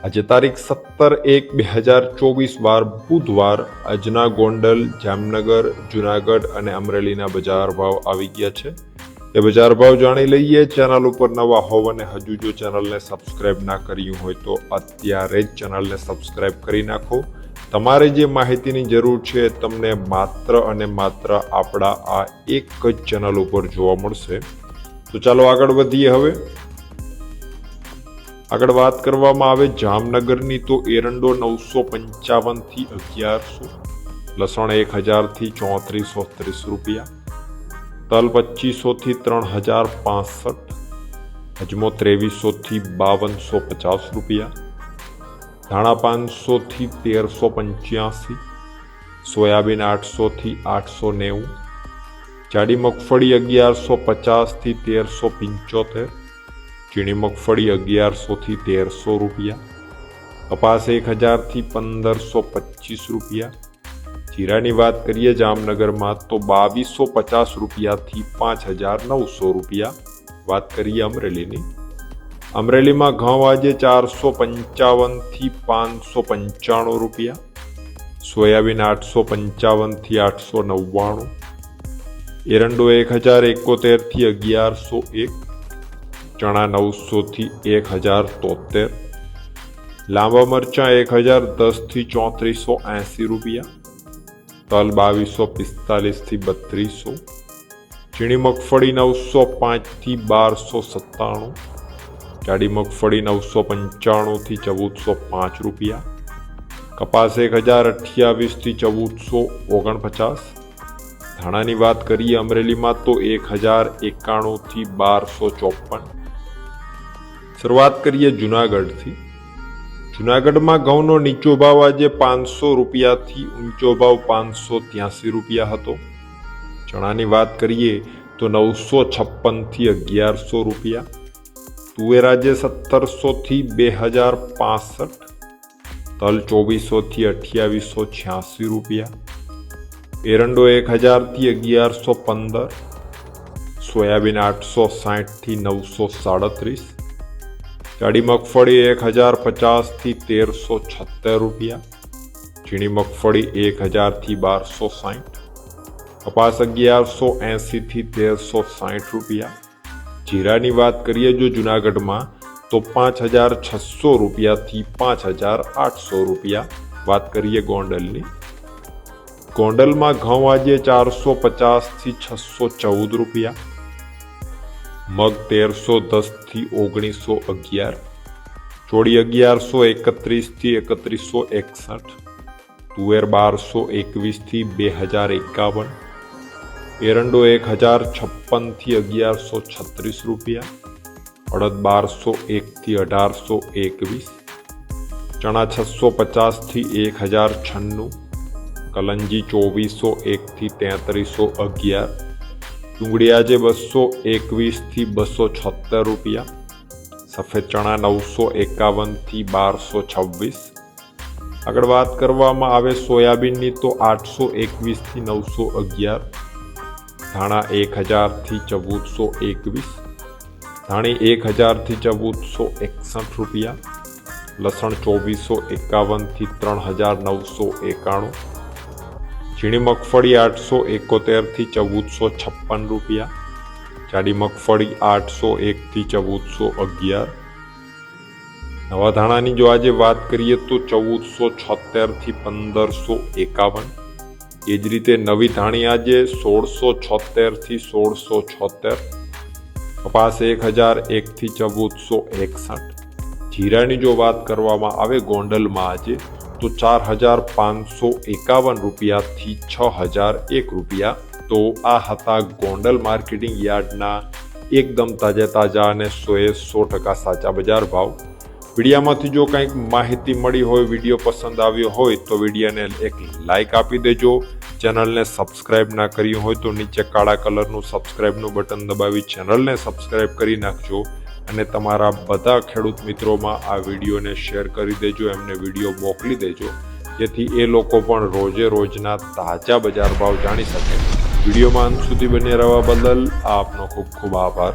આજે તારીખ 17/1/2024 વાર બુધવાર આજના ગોંડલ, જામનગર, જુનાગઢ અને અમરેલીના બજાર ભાવ આવી ગયા છે। એ બજાર ભાવ જાણી લઈએ। ચેનલ ઉપર નવા હોવ અને હજુ જો ચેનલને સબસ્ક્રાઇબ ના કર્યું હોય તો અત્યારે જ ચેનલને સબસ્ક્રાઇબ કરી નાખો। તમારે જે માહિતીની જરૂર છે તમને માત્ર અને માત્ર આપણા આ એક જ ચેનલ ઉપર જોવા મળશે। તો ચાલો આગળ વધીએ। હવે આગળ વાત કરવામાં આવે જામનગરની તો એરંડો 955 થી 1100, લસણ 1000 થી 3430 રૂપિયા, તલ 2500 થી 3065, અજમો 2300 થી 5250 રૂપિયા, ધાણા 500 થી 1385, સોયાબીન 800 થી 890, જાડી મગફળી 1150 થી 1375, चीनी मगफड़ी 1100 થી 1300 रुपया, कपास 1000 થી 1525 रुपया। जीरानी बात करिए जामनगर में तो 2250 रुपया थी 5900 रुपया। बात करिए अमरेली में घઉં आज 455 થી 595 रुपया, सोयाबीन 855 થી 899, एरंडो 1071 થી 1101, चना 900 થી 1073, लांबा मरचा 1010 થી 3480 रुपया, तल 2245 થી 3200, चीनी मगफड़ी 905 થી 1297, जाडी मगफड़ी 995 થી 1405 रुपया, कपास 1028 થી 1449। धाणानी बात करिए अमरेली में तो 1091 થી 1254। शुरुआत करिए जूनागढ़ थी। जूनागढ़ में घऊनो नीचो भाव आज 500 रुपया थी ऊंचो भाव 583 रुपया हतो। चणानी बात करिए तो 956 થી 1100 रुपया, तुवेर आज 1700 થી 2065, तल 2400 થી 2886 रुपया, एरंडो 1000 થી 1115, सोयाबीन 860 થી 937, जाडी मगफड़ी 1050 થી 1376 रुपया, चीनी मगफड़ी 1000 થી 1260, कपास 1180 થી 1360 रुपया। जीरानी बात करिए जो जूनागढ़ में तो 5600 रुपया थी 5800 रुपया। बात करिए गोंडलनी। गोंडल में घऊं आज 450 થી 614 रुपया, मग 1310 થી 1911, चोड़ी 1131 થી 3161, तुवेर 1221 થી 2051, एरंडो 1056 થી 1136 रुपया, अड़द 1201 થી 1821, चना 650 થી 1096, कलंजी 2401 થી 3311, डूंगળી आज 221 થી 276 रुपया, सफेद चना 951 થી 1226। આગળ વાત કરવામાં આવે સોયાબીનની તો 821 થી 911, ધાણા 1000 થી 1421, ધાણી 1000 થી 1461 रुपया, लसण 2451 થી 3991, झीणी मगफड़ी 871 થી 1456 रुपया, जाडी मगफड़ी 801 થી 1411। नवा धाणानी जो आज बात करिए तो 1476 થી 1551, एज रीते नवी धाणी आज 1676 થી 1676, कपास 1001 થી 1461। जीरानी जो बात करवामां आवे गोंडल में आज तो 4551 रुपया थी 6001 रुपया। तो आ हता गोंडल मार्केटिंग यार्डना एकदम ताजा अने 100% साचा बजार भाव। विडियोमांथी जो कंईक माहिती मळी होय, विडियो पसंद आव्यो होय तो विडियोने एक लाइक आपी देजो। चेनलने सब्सक्राइब ना कर्युं होय तो नीचे काळा कलरनुं सब्सक्राइबनुं बटन दबावी चेनलने सब्सक्राइब करी नाखजो અને તમારા બધા ખેડૂત મિત્રોમાં આ વિડીયોને શેર કરી દેજો, એમને વિડીયો મોકલી દેજો જેથી એ લોકો પણ રોજે રોજના તાજા બજાર ભાવ જાણી શકે। વિડીયોમાં અંત સુધી બન્યા રહેવા બદલ આપનો ખૂબ ખૂબ આભાર।